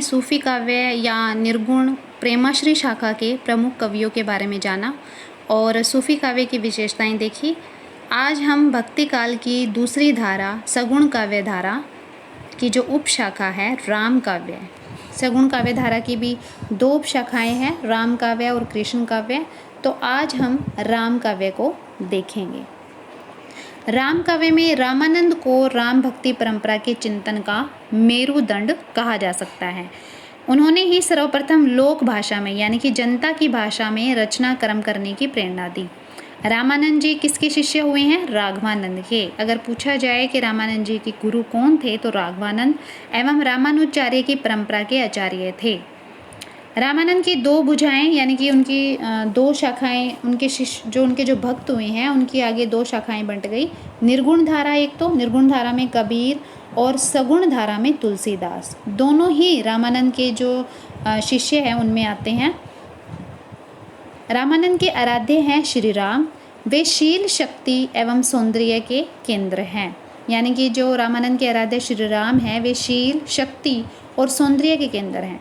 सूफी काव्य या निर्गुण प्रेमाश्री शाखा के प्रमुख कवियों के बारे में जाना और सूफी काव्य की विशेषताएं देखी। आज हम भक्ति काल की दूसरी धारा सगुण काव्य धारा की जो उपशाखा है राम काव्य। सगुण काव्य धारा की भी दो उपशाखाएं हैं, राम काव्य और कृष्ण काव्य। तो आज हम राम काव्य को देखेंगे। राम काव्य में रामानंद को राम भक्ति परंपरा के चिंतन का मेरुदंड कहा जा सकता है। उन्होंने ही सर्वप्रथम लोक भाषा में यानी कि जनता की भाषा में रचना कर्म करने की प्रेरणा दी। रामानंद जी किसके शिष्य हुए हैं? राघवानंद के। अगर पूछा जाए कि रामानंद जी के गुरु कौन थे तो राघवानंद एवं रामानुजाचार्य की परंपरा के आचार्य थे। रामानंद की दो भुजाएं यानी कि उनकी दो शाखाएं, उनके शिष्य जो भक्त हुए हैं उनकी आगे दो शाखाएं बंट गई। निर्गुण धारा, एक तो निर्गुण धारा में कबीर और सगुण धारा में तुलसीदास, दोनों ही रामानंद के जो शिष्य हैं उनमें आते हैं। रामानंद के आराध्य हैं श्री राम। वे शील, शक्ति एवं सौंदर्य के केंद्र हैं। यानी कि जो रामानंद के आराध्य श्री राम हैं वे शील, शक्ति और सौंदर्य के केंद्र हैं।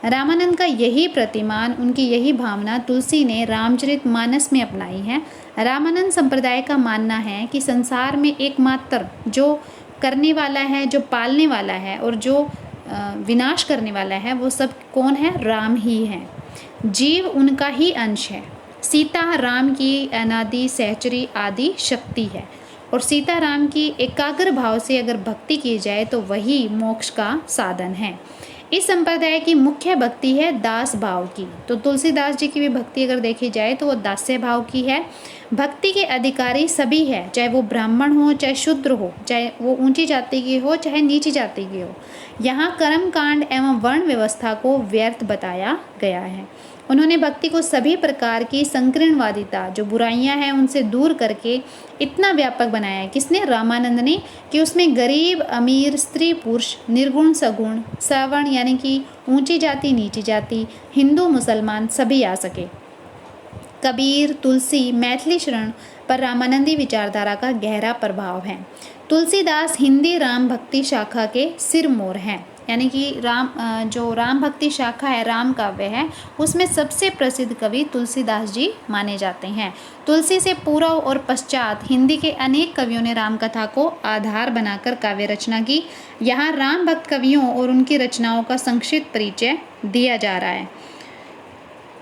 रामानंद का यही प्रतिमान, उनकी यही भावना तुलसी ने रामचरितमानस में अपनाई है। रामानंद संप्रदाय का मानना है कि संसार में एकमात्र जो करने वाला है, जो पालने वाला है और जो विनाश करने वाला है वो सब कौन है? राम ही है। जीव उनका ही अंश है। सीता राम की अनादि सहचरी आदि शक्ति है और सीता राम की एकाग्र भाव से अगर भक्ति की जाए तो वही मोक्ष का साधन है। इस संप्रदाय की मुख्य भक्ति है दास भाव की। तो तुलसीदास जी की भी भक्ति अगर देखी जाए तो वो दास्य भाव की है। भक्ति के अधिकारी सभी है, चाहे वो ब्राह्मण हो, चाहे शूद्र हो, चाहे वो ऊंची जाति की हो, चाहे नीची जाति की हो। यहाँ कर्म कांड एवं वर्ण व्यवस्था को व्यर्थ बताया गया है। उन्होंने भक्ति को सभी प्रकार की संकीर्णवादिता, जो बुराइयां हैं उनसे दूर करके इतना व्यापक बनाया है। किसने? रामानंद ने, कि उसमें गरीब, अमीर, स्त्री, पुरुष, निर्गुण, सगुण, सवर्ण यानी कि ऊंची जाति, नीची जाति, हिंदू, मुसलमान सभी आ सके। कबीर, तुलसी, मैथिली शरण पर रामानंदी विचारधारा का गहरा प्रभाव है। तुलसीदास हिंदी राम भक्ति शाखा के सिरमौर हैं। यानी कि जो राम भक्ति शाखा है, राम काव्य है, उसमें सबसे प्रसिद्ध कवि तुलसीदास जी माने जाते हैं। तुलसी से पूर्व और पश्चात हिंदी के अनेक कवियों ने राम कथा को आधार बनाकर काव्य रचना की। यहाँ राम भक्त कवियों और उनकी रचनाओं का संक्षिप्त परिचय दिया जा रहा है।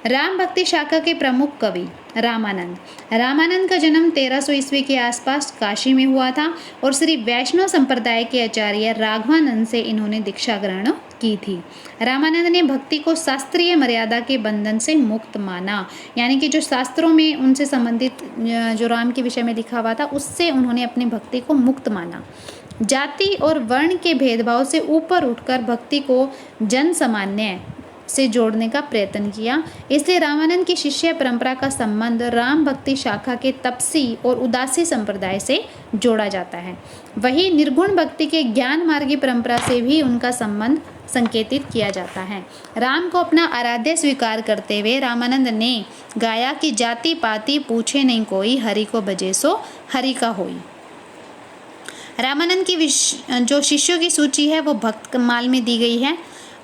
राम भक्ति शाखा के प्रमुख कवि रामानंद का जन्म 1300 ईस्वी के आसपास काशी में हुआ था और श्री वैष्णव संप्रदाय के आचार्य राघवानंद से इन्होंने दीक्षा ग्रहण की थी। रामानंद ने भक्ति को शास्त्रीय मर्यादा के बंधन से मुक्त माना। यानी कि जो शास्त्रों में उनसे संबंधित जो राम के विषय में लिखा हुआ था उससे उन्होंने अपनी भक्ति को मुक्त माना। जाति और वर्ण के भेदभाव से ऊपर उठकर भक्ति को जन सामान्य से जोड़ने का प्रयत्न किया। इसलिए रामानंद की शिष्य परंपरा का संबंध राम भक्ति शाखा के तपसी और उदासी संप्रदाय से जोड़ा जाता है। वही निर्गुण भक्ति के ज्ञान मार्गी परंपरा से भी उनका संबंध संकेतित किया जाता है। राम को अपना आराध्य स्वीकार करते हुए रामानंद ने गाया कि जाति पाति पूछे नहीं कोई, हरि को भजे सो हरि का होई। रामानंद की जो शिष्यों की सूची है वो भक्त माल में दी गई है।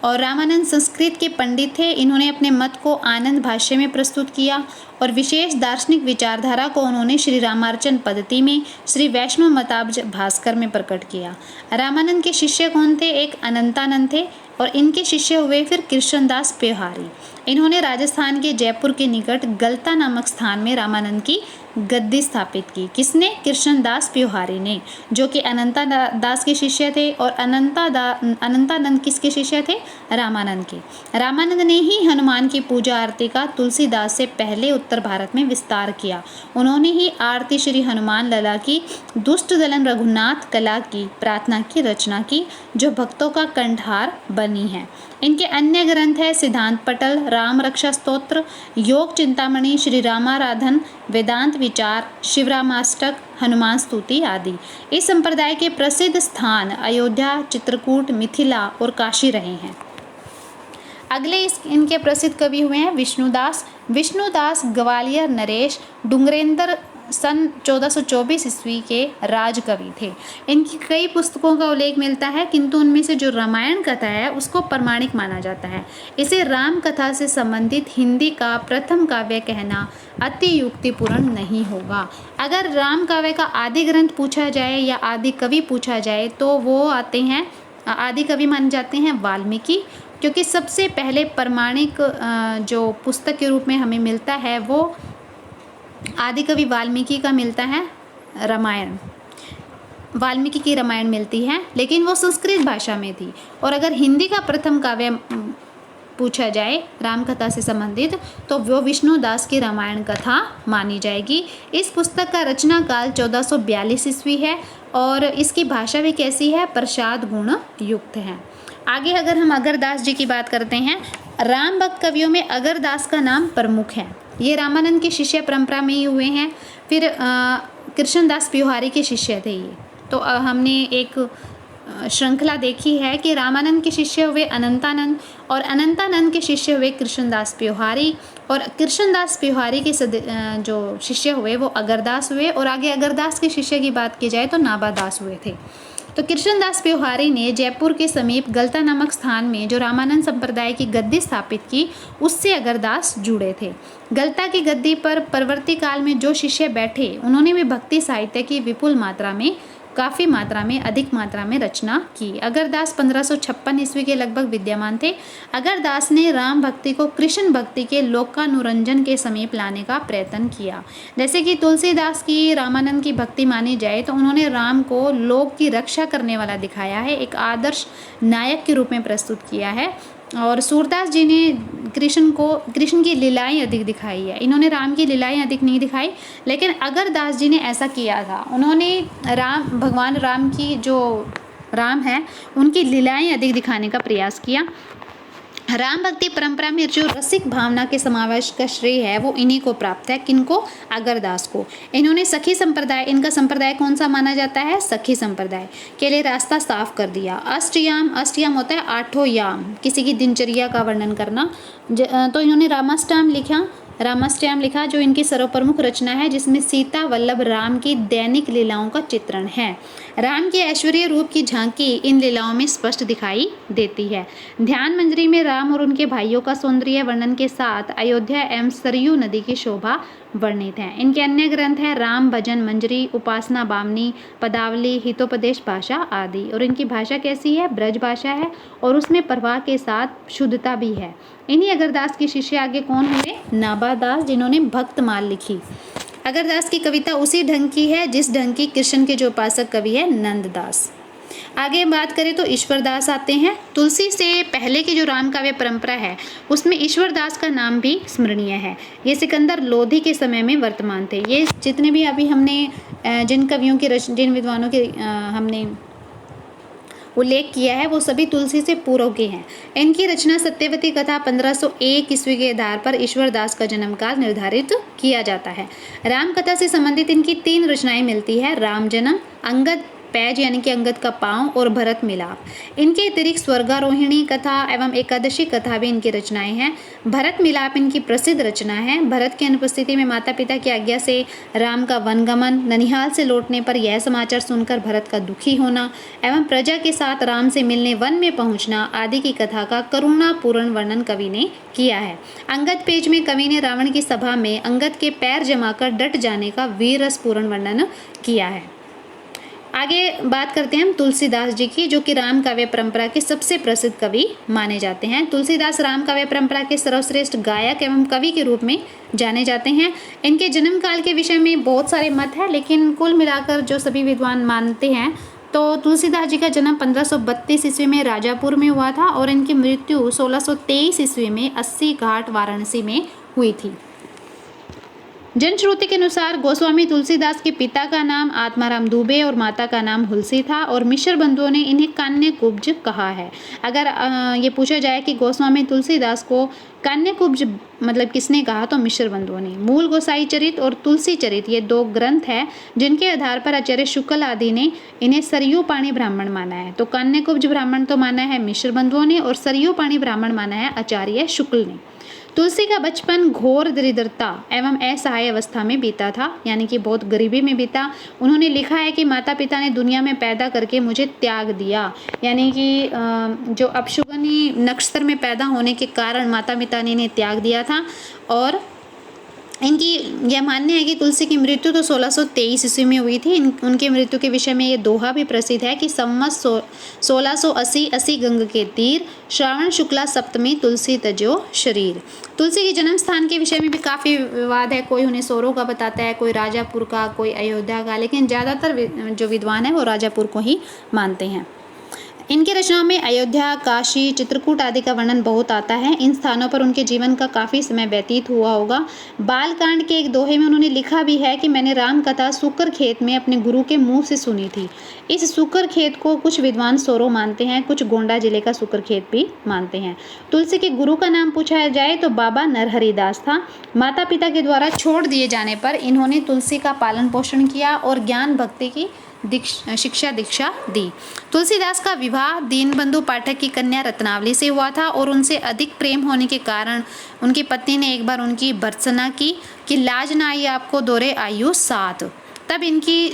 और रामानंद संस्कृत के पंडित थे। इन्होंने अपने मत को आनंद भाष्य में प्रस्तुत किया और विशेष दार्शनिक विचारधारा को उन्होंने श्री रामार्चन पद्धति में, श्री वैष्णव मताब्ज भास्कर में प्रकट किया। रामानंद के शिष्य कौन थे? एक अनंतानंद थे और इनके शिष्य हुए फिर कृष्णदास प्योहारी। इन्होंने राजस्थान के जयपुर के निकट गलता नामक स्थान में रामानंद की गद्दी स्थापित की। किसने? कृष्णदास प्योहारी ने, जो कि अनंतादास के शिष्य थे। और अनंतानंद किसके शिष्य थे? रामानंद के। रामानंद ने ही हनुमान की पूजा आरती का तुलसीदास से पहले उत्तर भारत में विस्तार किया। उन्होंने ही आरती श्री हनुमान लला की, दुष्ट दलन रघुनाथ कला की प्रार्थना की रचना की, जो भक्तों का कंठहार बनी है। इनके अन्य ग्रंथ है सिद्धांत पटल, राम रक्षा स्तोत्र, योग चिंतामणि, श्री रामाराधन, वेदांत विचार, शिवरामाष्टक, हनुमान स्तुति आदि। इस संप्रदाय के प्रसिद्ध स्थान अयोध्या, चित्रकूट, मिथिला और काशी रहे हैं। अगले इनके प्रसिद्ध कवि हुए हैं विष्णुदास। ग्वालियर नरेश, डुंगरेंद्र सन 1424 ईस्वी के राजकवि थे। इनकी कई पुस्तकों का उल्लेख मिलता है, किंतु उनमें से जो रामायण कथा है उसको प्रमाणिक माना जाता है। इसे राम कथा से संबंधित हिंदी का प्रथम काव्य कहना अति युक्तिपूर्ण नहीं होगा। अगर राम काव्य का आदि ग्रंथ पूछा जाए या आदि कवि पूछा जाए तो वो आते हैं, आदि कवि माने जाते हैं वाल्मीकि, क्योंकि सबसे पहले प्रमाणिक जो पुस्तक के रूप में हमें मिलता है वो आदि कवि वाल्मीकि का मिलता है, रामायण, वाल्मीकि की रामायण मिलती है, लेकिन वो संस्कृत भाषा में थी। और अगर हिंदी का प्रथम काव्य पूछा जाए राम कथा से संबंधित तो वो विष्णुदास की रामायण कथा मानी जाएगी। इस पुस्तक का रचना काल 1442 ईस्वी है और इसकी भाषा भी कैसी है, प्रसाद गुण युक्त है। आगे अगर हम अगरदास जी की बात करते हैं, राम भक्त कवियों में अगरदास का नाम प्रमुख है। ये रामानंद की शिष्य परंपरा में ही हुए हैं। फिर कृष्णदास ब्योहारी के शिष्य थे ये। तो हमने एक श्रृंखला देखी है कि रामानंद के शिष्य हुए अनंतानंद और अनंतानंद के शिष्य हुए कृष्णदास ब्योहारी और कृष्णदास ब्योहारी के जो शिष्य हुए वो अगरदास हुए और आगे अगरदास के शिष्य की बात की जाए तो नाभादास हुए थे। तो कृष्णदास ब्योहारी ने जयपुर के समीप गलता नामक स्थान में जो रामानंद संप्रदाय की गद्दी स्थापित की उससे अगरदास जुड़े थे। गलता की गद्दी पर परवर्ती काल में जो शिष्य बैठे उन्होंने भी भक्ति साहित्य की विपुल मात्रा में, काफ़ी मात्रा में, अधिक मात्रा में रचना की। अगरदास 1556 ईस्वी के लगभग विद्यमान थे। अगरदास ने राम भक्ति को कृष्ण भक्ति के लोकानुरंजन के समीप लाने का प्रयत्न किया। जैसे कि तुलसीदास की रामानंद की भक्ति मानी जाए तो उन्होंने राम को लोक की रक्षा करने वाला दिखाया है, एक आदर्श नायक के रूप में प्रस्तुत किया है। और सूरदास जी ने कृष्ण की लीलाएं अधिक दिखाई है, इन्होंने राम की लीलाएं अधिक नहीं दिखाई, लेकिन अगरदास जी ने ऐसा किया था। उन्होंने भगवान राम की जो राम है उनकी लीलाएं अधिक दिखाने का प्रयास किया। राम भक्ति परंपरा में जो रसिक भावना के समावेश का श्रेय है वो इन्हीं को प्राप्त है। किनको? अगरदास को। इन्होंने सखी संप्रदाय, इनका संप्रदाय कौन सा माना जाता है? सखी संप्रदाय के लिए रास्ता साफ कर दिया। अष्टयाम, अष्टयाम होता है आठों याम, किसी की दिनचर्या का वर्णन करना। तो इन्होंने रामाष्टयाम लिखा जो इनकी सर्वप्रमुख रचना है, जिसमें सीता वल्लभ राम की दैनिक लीलाओं का चित्रण है। राम के ऐश्वर्य रूप की झांकी इन लीलाओं में स्पष्ट दिखाई देती है। ध्यान मंजरी में राम और उनके भाइयों का सौंदर्य वर्णन के साथ अयोध्या एवं सरयू नदी की शोभा वर्णित है। इनके अन्य ग्रंथ हैं राम भजन मंजरी, उपासना बामनी, पदावली, हितोपदेश भाषा आदि। और इनकी भाषा कैसी है? ब्रज भाषा है और उसमें प्रवाह के साथ शुद्धता भी है। इन्हीं अगरदास के शिष्य आगे कौन हुए? नाभादास, जिन्होंने भक्तमाल लिखी। अगरदास की कविता उसी ढंग की है जिस ढंग की कृष्ण के जो उपासक कवि है नंददास। आगे बात करें तो ईश्वरदास आते हैं। तुलसी से पहले की जो राम काव्य परंपरा है उसमें ईश्वरदास का नाम भी स्मरणीय है। ये सिकंदर लोधी के समय में वर्तमान थे। ये जितने भी अभी हमने जिन विद्वानों के हमने उल्लेख किया है वो सभी तुलसी से पूर्व के हैं। इनकी रचना सत्यवती कथा 1501 ईस्वी के आधार पर ईश्वरदास का जन्मकाल निर्धारित किया जाता है। राम कथा से संबंधित इनकी 3 रचनाएं मिलती है, राम जन्म, अंगद पैज यानी कि अंगद का पांव और भरत मिलाप। इनके अतिरिक्त स्वर्गारोहिणी कथा एवं एकादशी कथा भी इनकी रचनाएं हैं। भरत मिलाप इनकी प्रसिद्ध रचना है। भरत की अनुपस्थिति में माता पिता की आज्ञा से राम का वनगमन, ननिहाल से लौटने पर यह समाचार सुनकर भरत का दुखी होना एवं प्रजा के साथ राम से मिलने वन में पहुंचना आदि की कथा का करुणापूर्ण वर्णन कवि ने किया है। अंगद पेज में कवि ने रावण की सभा में अंगद के पैर जमाकर डट जाने का वीररसपूर्ण वर्णन किया है। आगे बात करते हैं हम तुलसीदास जी की, जो कि राम काव्य परंपरा के सबसे प्रसिद्ध कवि माने जाते हैं। तुलसीदास राम काव्य परंपरा के सर्वश्रेष्ठ गायक एवं कवि के रूप में जाने जाते हैं। इनके जन्म काल के विषय में बहुत सारे मत हैं, लेकिन कुल मिलाकर जो सभी विद्वान मानते हैं तो तुलसीदास जी का जन्म 1532 ईस्वी में राजापुर में हुआ था और इनकी मृत्यु 1623 ईस्वी में 80 घाट वाराणसी में हुई थी। जनश्रुति के अनुसार गोस्वामी तुलसीदास के पिता का नाम आत्माराम दुबे और माता का नाम हुलसी था और मिश्र बंधुओं ने इन्हें कान्यकुब्ज कहा है। अगर ये पूछा जाए कि गोस्वामी तुलसीदास को कान्यकुब्ज मतलब किसने कहा, तो मिश्र बंधुओं ने। मूल गोसाई चरित और तुलसी चरित ये 2 ग्रंथ हैं जिनके आधार पर आचार्य शुक्ल आदि ने इन्हें सरयू पाणी ब्राह्मण माना है। तो कान्यकुब्ज ब्राह्मण तो माना है मिश्र बंधुओं ने और सरयू पाणी ब्राह्मण माना है आचार्य शुक्ल ने। तुलसी का बचपन घोर दरिद्रता एवं असहाय अवस्था में बीता था, यानी कि बहुत गरीबी में बीता। उन्होंने लिखा है कि माता पिता ने दुनिया में पैदा करके मुझे त्याग दिया, यानी कि जो अपशुगनी नक्षत्र में पैदा होने के कारण माता पिता ने इन्हें त्याग दिया था। और इनकी यह मान्य है कि तुलसी की मृत्यु तो 1623 ईस्वी में हुई थी। उनकी मृत्यु के विषय में ये दोहा भी प्रसिद्ध है कि सम्मत 1680 गंग के तीर, श्रावण शुक्ला सप्तमी तुलसी तजो शरीर। तुलसी के जन्म स्थान के विषय में भी काफ़ी विवाद है। कोई उन्हें सोरो का बताता है, कोई राजापुर का, कोई अयोध्या का, लेकिन ज़्यादातर जो विद्वान है वो राजापुर को ही मानते हैं। इनकी रचनाओं में अयोध्या, काशी, चित्रकूट आदि का वर्णन बहुत आता है। इन स्थानों पर उनके जीवन का काफ़ी समय व्यतीत हुआ होगा। बालकांड के एक दोहे में उन्होंने लिखा भी है कि मैंने राम कथा सूकर खेत में अपने गुरु के मुंह से सुनी थी। इस सूकर खेत को कुछ विद्वान सोरो मानते हैं, कुछ गोंडा जिले का सूकर खेत भी मानते हैं। तुलसी के गुरु का नाम पूछा जाए तो बाबा नरहरि दास था। माता पिता के द्वारा छोड़ दिए जाने पर इन्होंने तुलसी का पालन पोषण किया और ज्ञान भक्ति की शिक्षा दीक्षा दी। तुलसीदास का विवाह दीनबंधु पाठक की कन्या रत्नावली से हुआ था और उनसे अधिक प्रेम होने के कारण उनकी पत्नी ने एक बार उनकी भर्त्सना की कि लाज ना आई आपको दोरे आयु 7। तब इनकी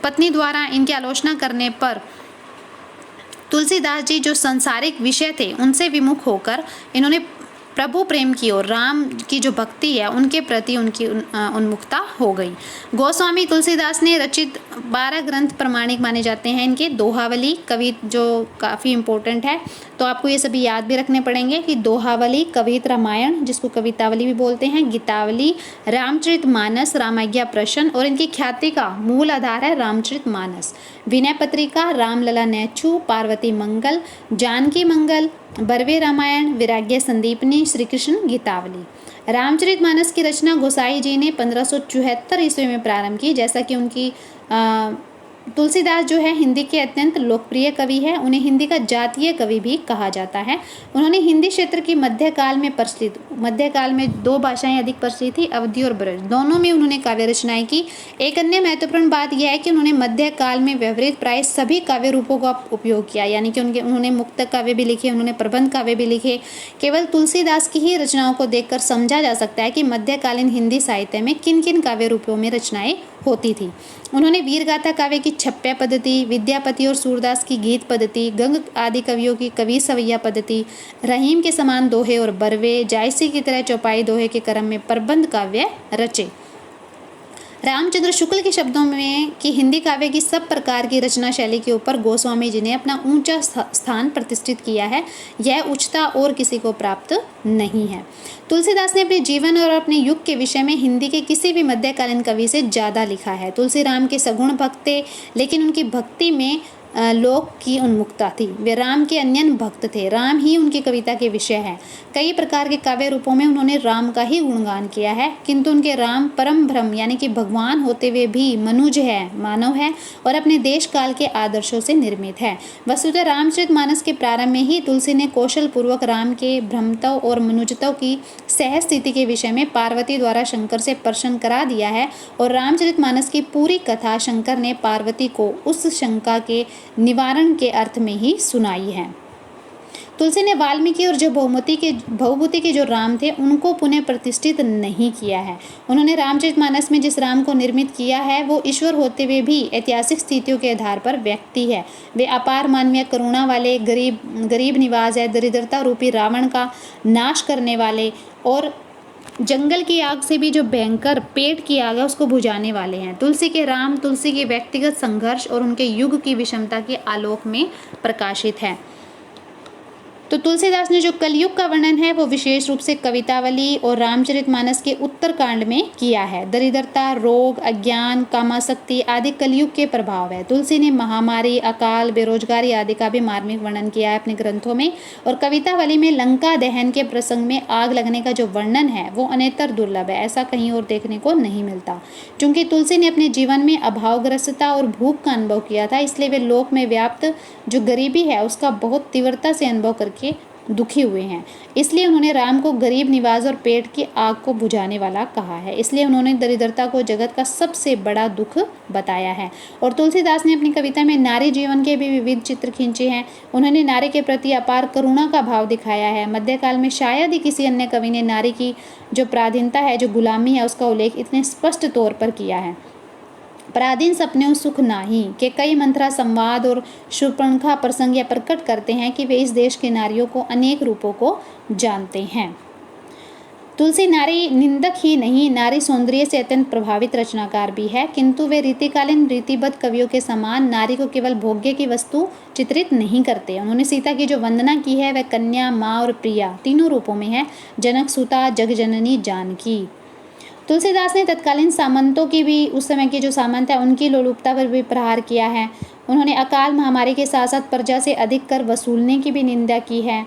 पत्नी द्वारा इनकी आलोचना करने पर तुलसीदास जी जो सांसारिक विषय थे उनसे विमुख होकर इन्होंने प्रभु प्रेम की ओर, राम की जो भक्ति है उनके प्रति उनकी उन्मुखता हो गई। गोस्वामी तुलसीदास ने रचित 12 ग्रंथ प्रमाणिक माने जाते हैं। इनके दोहावली कवि जो काफ़ी इम्पोर्टेंट है, तो आपको ये सभी याद भी रखने पड़ेंगे कि दोहावली, कवित रामायण जिसको कवितावली भी बोलते हैं, गीतावली, रामचरितमानस, रामाज्ञा प्रश्न, और इनकी ख्याति का मूल आधार है रामचरितमानस, विनय पत्रिका, रामलला नेच्छू, पार्वती मंगल, जानकी मंगल, बरवे रामायण, विराग्य संदीपनी, श्री कृष्ण गीतावली। रामचरितमानस की रचना गोसाई जी ने 1574 ईस्वी में प्रारंभ की। जैसा कि उनकी तुलसीदास जो है हिंदी के अत्यंत लोकप्रिय कवि है, उन्हें हिंदी का जातीय कवि भी कहा जाता है। उन्होंने हिंदी क्षेत्र की मध्यकाल में 2 भाषाएं अधिक प्रचलित थी, अवधी और ब्रज, दोनों में उन्होंने काव्य रचनाएं की। एक अन्य महत्वपूर्ण बात यह है कि उन्होंने मध्यकाल में व्यवहृत प्राय सभी काव्य रूपों का उपयोग किया, यानी कि उन्होंने मुक्त काव्य भी लिखे, उन्होंने प्रबंध काव्य भी लिखे। केवल तुलसीदास की ही रचनाओं को देखकर समझा जा सकता है कि मध्यकालीन हिंदी साहित्य में किन किन काव्य रूपों में रचनाएं होती थी। उन्होंने वीरगाथा काव्य की छप्या पद्धति, विद्यापति और सूरदास की गीत पद्धति, गंग आदि कवियों की कवि सवैया पद्धति, रहीम के समान दोहे और बरवे, जायसी की तरह चौपाई दोहे के क्रम में प्रबंध काव्य रचे। रामचंद्र शुक्ल के शब्दों में कि हिंदी काव्य की सब प्रकार की रचना शैली के ऊपर गोस्वामी जी ने अपना ऊंचा स्थान प्रतिष्ठित किया है। यह उच्चता और किसी को प्राप्त नहीं है। तुलसीदास ने अपने जीवन और अपने युग के विषय में हिंदी के किसी भी मध्यकालीन कवि से ज़्यादा लिखा है। तुलसी राम के सगुण भक्त थे, लेकिन उनकी भक्ति में लोक की उन्मुखता थी। वे राम के अन्यन भक्त थे, राम ही उनकी कविता के विषय है। कई प्रकार के काव्य रूपों में उन्होंने राम का ही गुणगान किया है, किंतु उनके राम परम ब्रह्म यानी कि भगवान होते हुए भी मनुज है, मानव है और अपने देश काल के आदर्शों से निर्मित है। वस्तुतः रामचरितमानस के प्रारंभ में ही तुलसी ने कौशल पूर्वक राम के ब्रह्मत्व और मनुजत्व की सहज स्थिति के विषय में पार्वती द्वारा शंकर से प्रश्न करा दिया है और रामचरितमानस की पूरी कथा शंकर ने पार्वती को उस शंका के निवारण के अर्थ में ही सुनाई है। तुलसी ने वाल्मीकि और जो भवभूति के जो राम थे उनको पुनः प्रतिष्ठित नहीं किया है। उन्होंने रामचरितमानस में जिस राम को निर्मित किया है वो ईश्वर होते हुए भी ऐतिहासिक स्थितियों के आधार पर व्यक्ति है। वे अपार मानवीय करुणा वाले, गरीब निवाज है, दरिद्रता रूपी रावण का नाश करने वाले और जंगल की आग से भी जो भयंकर पेट की आग है उसको बुझाने वाले हैं। तुलसी के राम तुलसी के व्यक्तिगत संघर्ष और उनके युग की विषमता के आलोक में प्रकाशित है। तो तुलसीदास ने जो कलयुग का वर्णन है वो विशेष रूप से कवितावली और रामचरितमानस के उत्तरकांड में किया है। दरिद्रता, रोग, अज्ञान, कामासक्ति आदि कलयुग के प्रभाव है। तुलसी ने महामारी, अकाल, बेरोजगारी आदि का भी मार्मिक वर्णन किया है अपने ग्रंथों में। और कवितावली में लंका दहन के प्रसंग में आग लगने का जो वर्णन है वो अनेतर दुर्लभ है, ऐसा कहीं और देखने को नहीं मिलता। चूंकि तुलसी ने अपने जीवन में अभावग्रस्तता और भूख का अनुभव किया था, इसलिए वे लोक में व्याप्त जो गरीबी है उसका बहुत तीव्रता से अनुभव करके दुखी हुए हैं, इसलिए उन्होंने राम को गरीब निवाज और पेट की आग को बुझाने वाला कहा है। इसलिए उन्होंने दरिद्रता को जगत का सबसे बड़ा दुख बताया है। और तुलसीदास ने अपनी कविता में नारी जीवन के भी विविध चित्र खींचे हैं। उन्होंने नारी के प्रति अपार करुणा का भाव दिखाया है। मध्यकाल में शायद ही किसी अन्य कवि ने नारी की जो पराधीनता है, जो गुलामी है, उसका उल्लेख इतने स्पष्ट तौर पर किया है। पराधीन सपने सुख नाही के कई मंथरा संवाद और शूर्पणखा प्रसंग यह प्रकट करते हैं कि वे इस देश की नारियों को अनेक रूपों को जानते हैं। तुलसी नारी निंदक ही नहीं, नारी सौंदर्य से अत्यंत प्रभावित रचनाकार भी है, किंतु वे रीतिकालीन रीतिबद्ध कवियों के समान नारी को केवल भोग्य की वस्तु चित्रित नहीं करते। उन्होंने सीता की जो वंदना की है वह कन्या, माँ और प्रिया तीनों रूपों में है। जनक सुता, जगजननी जानकी। तुलसीदास ने तत्कालीन सामंतों की भी, उस समय के जो सामंत है उनकी लोलुपता पर भी प्रहार किया है। उन्होंने अकाल महामारी के साथ साथ प्रजा से अधिक कर वसूलने की भी निंदा की है।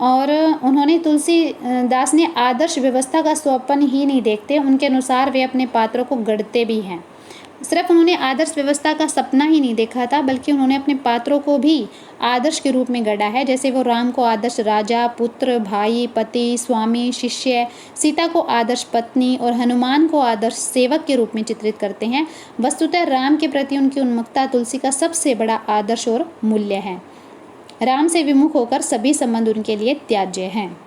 और उन्होंने तुलसीदास ने आदर्श व्यवस्था का स्वप्न ही नहीं देखते, उनके अनुसार वे अपने पात्रों को गढ़ते भी हैं। सिर्फ उन्होंने आदर्श व्यवस्था का सपना ही नहीं देखा था, बल्कि उन्होंने अपने पात्रों को भी आदर्श के रूप में गढ़ा है। जैसे वो राम को आदर्श राजा, पुत्र, भाई, पति, स्वामी, शिष्य, सीता को आदर्श पत्नी और हनुमान को आदर्श सेवक के रूप में चित्रित करते हैं। वस्तुतः राम के प्रति उनकी उन्मुखता तुलसी का सबसे बड़ा आदर्श और मूल्य है। राम से विमुख होकर सभी संबंध उनके लिए त्याज्य हैं।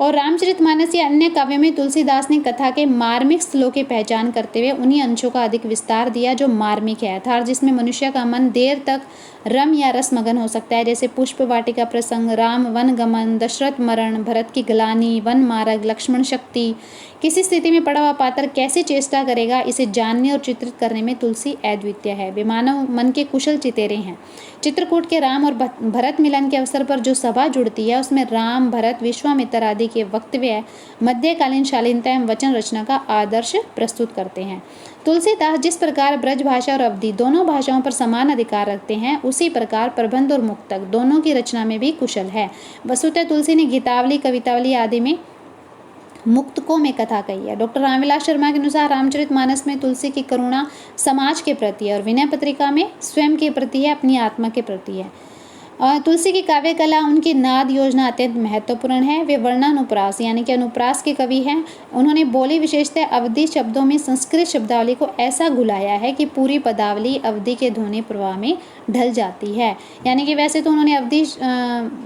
और रामचरितमानस या अन्य काव्यों में तुलसीदास ने कथा के मार्मिक स्थलों की पहचान करते हुए उन्हीं अंशों का अधिक विस्तार दिया जो मार्मिक है, अर्थात जिसमें मनुष्य का मन देर तक रम या रस मगन हो सकता है। जैसे पुष्प वाटिका प्रसंग, राम वन गमन, दशरथ मरण, भरत की ग्लानि, वन मार्ग, लक्ष्मण शक्ति। किसी स्थिति में पड़ा हुआ पात्र कैसे चेष्टा करेगा, इसे जानने और चित्रित करने में तुलसी अद्वितीय है। वे मानव मन के कुशल चितेरे हैं। चित्रकूट के राम और भरत मिलन के अवसर पर जो सभा जुड़ती है उसमें राम, भरत, विश्वामित्र आदि के वक्तव्य मध्यकालीन शालीनता एवं वचन रचना का आदर्श प्रस्तुत करते हैं। तुलसीदास जिस प्रकार ब्रज भाषा और अवधी दोनों भाषाओं पर समान अधिकार रखते हैं, उसी प्रकार प्रबंध और मुक्तक दोनों की रचना में भी कुशल है। वस्तुतः तुलसी ने गीतावली, कवितावली आदि में मुक्तकों में कथा कही है। डॉक्टर रामविलास शर्मा के अनुसार रामचरितमानस में तुलसी की करुणा समाज के प्रति है और विनय पत्रिका में स्वयं के प्रति है, अपनी आत्मा के प्रति है। तुलसी की काव्य कला, उनकी नाद योजना अत्यंत महत्वपूर्ण है। वे वर्णानुप्रास यानी कि अनुप्रास के कवि हैं। उन्होंने बोली विशेषतः अवधि शब्दों में संस्कृत शब्दावली को ऐसा घुलाया है कि पूरी पदावली अवधि के ध्वनि प्रवाह में ढल जाती है। यानी कि वैसे तो उन्होंने अवधि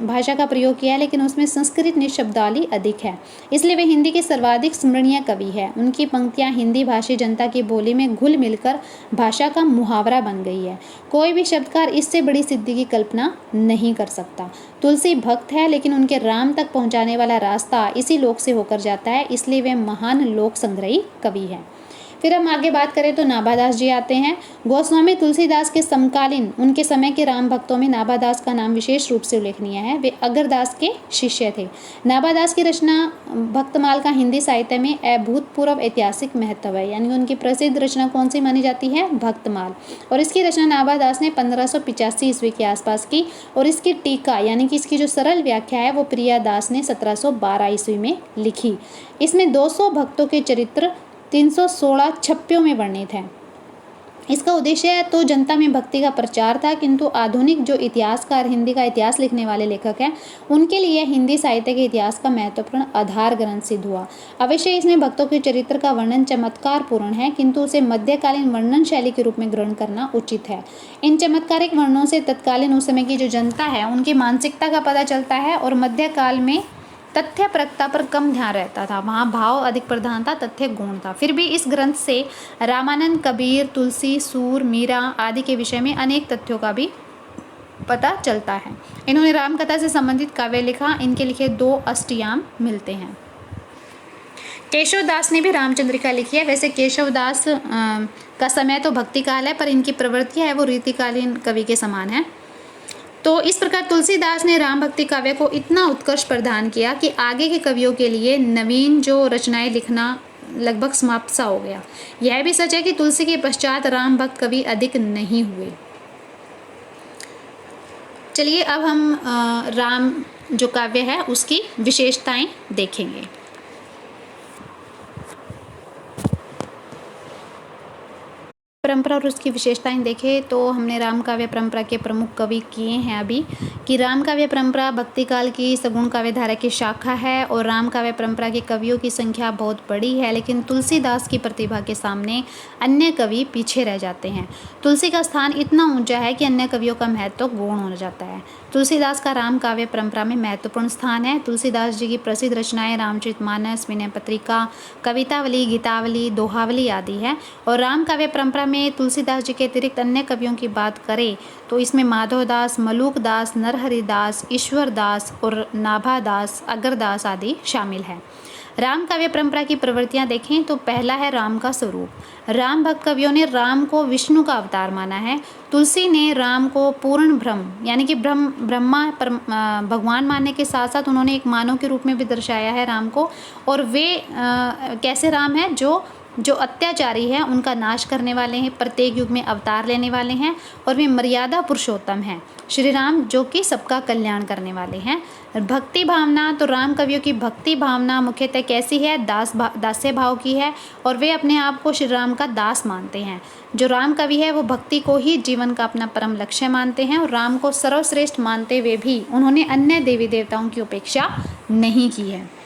भाषा का प्रयोग किया है, लेकिन उसमें संस्कृत शब्दावली अधिक है, इसलिए वे हिंदी के सर्वाधिक स्मरणीय कवि है। उनकी पंक्तियाँ हिंदी भाषी जनता की बोली में घुल मिलकर भाषा का मुहावरा बन गई है। कोई भी शब्दकार इससे बड़ी सिद्धि की कल्पना नहीं कर सकता। तुलसी भक्त है, लेकिन उनके राम तक पहुंचाने वाला रास्ता इसी लोक से होकर जाता है, इसलिए वे महान लोक संग्रही कवि हैं। फिर हम आगे बात करें तो नाभादास जी आते हैं। गोस्वामी तुलसीदास के समकालीन उनके समय के राम भक्तों में नाभादास का नाम विशेष रूप से उल्लेखनीय है। वे अगरदास के शिष्य थे। नाभादास की रचना भक्तमाल का हिंदी साहित्य में अभूतपूर्व ऐतिहासिक महत्व है। यानी उनकी प्रसिद्ध रचना कौन सी मानी जाती है? भक्तमाल। और इसकी रचना नाभादास ने 1585 ईस्वी के आसपास की, और इसकी टीका यानी कि इसकी जो सरल व्याख्या है वो प्रियादास ने 1712 ईस्वी में लिखी। इसमें 200 भक्तों के चरित्र 316 छप्पियों में वर्णित हैं। इसका उद्देश्य तो जनता में भक्ति का प्रचार था, किंतु आधुनिक जो इतिहासकार, हिंदी का इतिहास लिखने वाले लेखक हैं, उनके लिए हिंदी साहित्य के इतिहास का महत्वपूर्ण आधार ग्रंथ सिद्ध हुआ। अवश्य इसमें भक्तों के चरित्र का वर्णन चमत्कारपूर्ण है, किंतु उसे मध्यकालीन वर्णन शैली के रूप में ग्रहण करना उचित है। इन चमत्कारिक वर्णनों से तत्कालीन उस समय की जो जनता है उनकी मानसिकता का पता चलता है, और मध्यकाल में तथ्य परकता पर कम ध्यान रहता था, वहाँ भाव अधिक प्रधान था, तथ्य गौण था। फिर भी इस ग्रंथ से रामानंद, कबीर, तुलसी, सूर, मीरा आदि के विषय में अनेक तथ्यों का भी पता चलता है। इन्होंने रामकथा से संबंधित काव्य लिखा। इनके लिखे 2 अष्टयाम मिलते हैं। केशवदास ने भी रामचंद्रिका लिखी है। वैसे केशवदास का समय तो भक्ति काल है, पर इनकी प्रवृत्तियाँ है वो रीतिकालीन कवि के समान है। तो इस प्रकार तुलसीदास ने राम भक्ति काव्य को इतना उत्कर्ष प्रदान किया कि आगे के कवियों के लिए नवीन जो रचनाएं लिखना लगभग समाप्त सा हो गया। यह भी सच है कि तुलसी के पश्चात राम भक्त कवि अधिक नहीं हुए। चलिए अब हम राम जो काव्य है उसकी विशेषताएं देखेंगे। परंपरा और उसकी विशेषताएं देखें तो हमने राम काव्य परंपरा के प्रमुख कवि किए हैं अभी, कि राम काव्य परंपरा भक्ति काल की सगुण काव्य धारा की शाखा है और राम काव्य परंपरा के कवियों की संख्या बहुत बड़ी है, लेकिन तुलसीदास की प्रतिभा के सामने अन्य कवि पीछे रह जाते हैं। तुलसी का स्थान इतना ऊंचा है कि अन्य कवियों का महत्व गौण हो जाता है। तुलसीदास का राम काव्य परंपरा में महत्वपूर्ण स्थान है। तुलसीदास जी की प्रसिद्ध रचनाएं रामचरितमानस, विनय पत्रिका, कवितावली, गीतावली, दोहावली आदि है। और राम काव्य परंपरा में तुलसीदास जी के अतिरिक्त अन्य कवियों की बात करें तो इसमें माधवदास, मलूकदास, नरहरिदास, ईश्वरदास और नाभादास, अगरदास आदि शामिल है। राम काव्य परंपरा की प्रवृत्तियां देखें तो पहला है राम का स्वरूप। राम भक्त कवियों ने राम को विष्णु का अवतार माना है। तुलसी ने राम को पूर्ण ब्रह्म यानी कि ब्रह्मा भगवान मानने के साथ साथ उन्होंने एक मानव के रूप में भी दर्शाया है राम को। और वे कैसे राम हैं, जो अत्याचारी हैं उनका नाश करने वाले हैं, प्रत्येक युग में अवतार लेने वाले हैं और वे मर्यादा पुरुषोत्तम हैं। श्री राम जो कि सबका कल्याण करने वाले हैं। भक्ति भावना, तो राम कवियों की भक्ति भावना मुख्यतः कैसी है, दास्य भाव की है और वे अपने आप को श्री राम का दास मानते हैं। जो राम कवि है वो भक्ति को ही जीवन का अपना परम लक्ष्य मानते हैं और राम को सर्वश्रेष्ठ मानते हुए भी उन्होंने अन्य देवी देवताओं की उपेक्षा नहीं की है।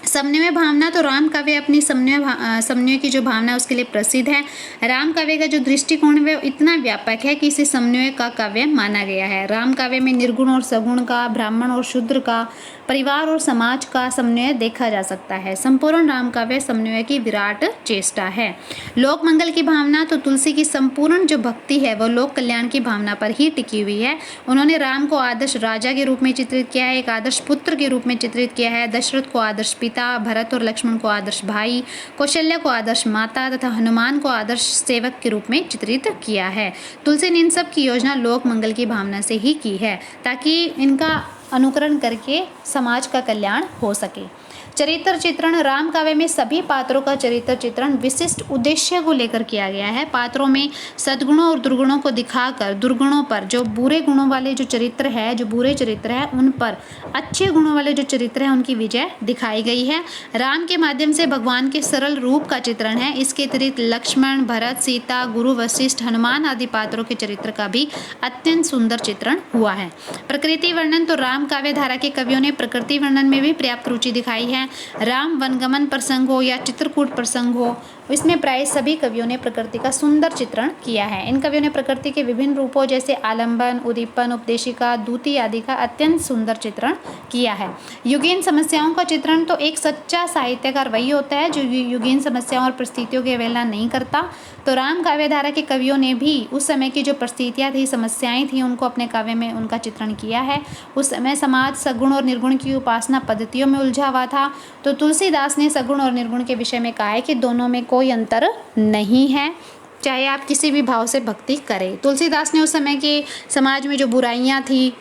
समन्वय भावना, तो राम काव्य अपनी समन्वय की जो भावना है उसके लिए प्रसिद्ध है। राम काव्य का जो दृष्टिकोण है वो इतना व्यापक है कि इसे समन्वय का काव्य माना गया है। राम काव्य में निर्गुण और सगुण का, ब्राह्मण और शूद्र का, परिवार और समाज का समन्वय देखा जा सकता है। संपूर्ण राम काव्य समन्वय की विराट चेष्टा है। लोक मंगल की भावना, तो तुलसी की संपूर्ण जो भक्ति है वो लोक कल्याण की भावना पर ही टिकी हुई है। उन्होंने राम को आदर्श राजा के रूप में चित्रित किया है, एक आदर्श पुत्र के रूप में चित्रित किया है, दशरथ को आदर्श पिता, भरत और लक्ष्मण को आदर्श भाई, कौशल्या को आदर्श माता तथा हनुमान को आदर्श सेवक के रूप में चित्रित किया है। तुलसी ने इन सब की योजना लोक मंगल की भावना से ही की है ताकि इनका अनुकरण करके समाज का कल्याण हो सके। चरित्र चित्रण, राम काव्य में सभी पात्रों का चरित्र चित्रण विशिष्ट उद्देश्य को लेकर किया गया है। पात्रों में सद्गुणों और दुर्गुणों को दिखाकर दुर्गुणों पर, जो बुरे गुणों वाले जो चरित्र है, जो बुरे चरित्र है उन पर अच्छे गुणों वाले जो चरित्र है उनकी विजय दिखाई गई है। राम के माध्यम से भगवान के सरल रूप का चित्रण है। इसके अतिरिक्त लक्ष्मण, भरत, सीता, गुरु वशिष्ठ, हनुमान आदि पात्रों के चरित्र का भी अत्यंत सुंदर चित्रण हुआ है। प्रकृति वर्णन, तो राम काव्य धारा के कवियों ने प्रकृति वर्णन में भी पर्याप्त रुचि दिखाई है। राम वनगमन प्रसंग हो या चित्रकूट प्रसंग हो, इसमें प्राय सभी कवियों ने प्रकृति का सुंदर चित्रण किया है। इन कवियों ने प्रकृति के विभिन्न रूपों जैसे आलंबन, उद्दीपन, उपदेशिका, दूती आदि का अत्यंत सुंदर चित्रण किया है। युगीन समस्याओं का चित्रण, तो एक सच्चा साहित्यकार वही होता है जो युगीन समस्याओं और परिस्थितियों की अवहेलना नहीं करता। तो राम काव्य धारा के कवियों ने भी उस समय की जो परिस्थितियाँ थी, समस्याएं थी, उनको अपने काव्य में उनका चित्रण किया है। उस समय समाज सगुण और निर्गुण की उपासना पद्धतियों में उलझा हुआ था। तो तुलसीदास ने सगुण और निर्गुण के विषय में कहा है कि दोनों में कोई अंतर नहीं है, चाहे आप किसी भी भाव से भक्ति करें। तुलसीदास ने उस समय के समाज में जो बुराइयां थी,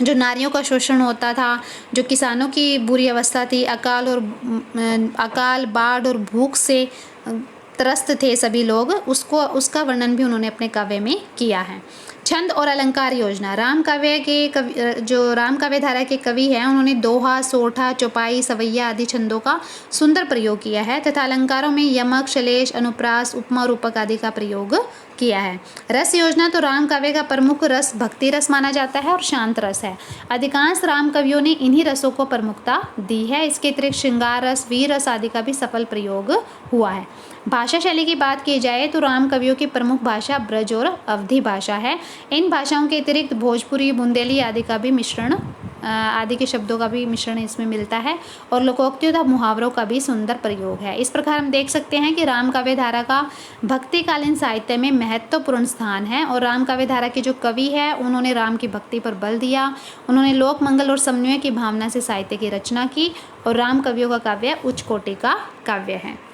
जो नारियों का शोषण होता था, जो किसानों की बुरी अवस्था थी, अकाल, बाढ़ और भूख से त्रस्त थे सभी लोग, उसका वर्णन भी उन्होंने अपने काव्य में किया है। छंद और अलंकार योजना, राम काव्य धारा के कवि हैं उन्होंने दोहा, सोठा, चौपाई, सवैया आदि छंदों का सुंदर प्रयोग किया है तथा अलंकारों में यमक, श्लेष, अनुप्रास, उपमा, रूपक आदि का प्रयोग किया है। रस योजना, तो राम काव्य का प्रमुख रस भक्ति रस माना जाता है और शांत रस है। अधिकांश राम कवियों ने इन्हीं रसों को प्रमुखता दी है। इसके अतिरिक्त श्रृंगार रस, वीर रस आदि का भी सफल प्रयोग हुआ है। भाषा शैली की बात की जाए तो राम कवियों की प्रमुख भाषा ब्रज और अवधी भाषा है। इन भाषाओं के अतिरिक्त भोजपुरी, बुंदेली आदि का भी मिश्रण, आदि के शब्दों का भी मिश्रण इसमें मिलता है और लोकोक्तियों तथा मुहावरों का भी सुंदर प्रयोग है। इस प्रकार हम देख सकते हैं कि राम काव्य धारा का भक्तिकालीन साहित्य में महत्वपूर्ण स्थान है और राम काव्य धारा के जो कवि है उन्होंने राम की भक्ति पर बल दिया। उन्होंने लोक मंगल और समन्वय की भावना से साहित्य की रचना की और राम कवियों का काव्य उच्च कोटि का काव्य है।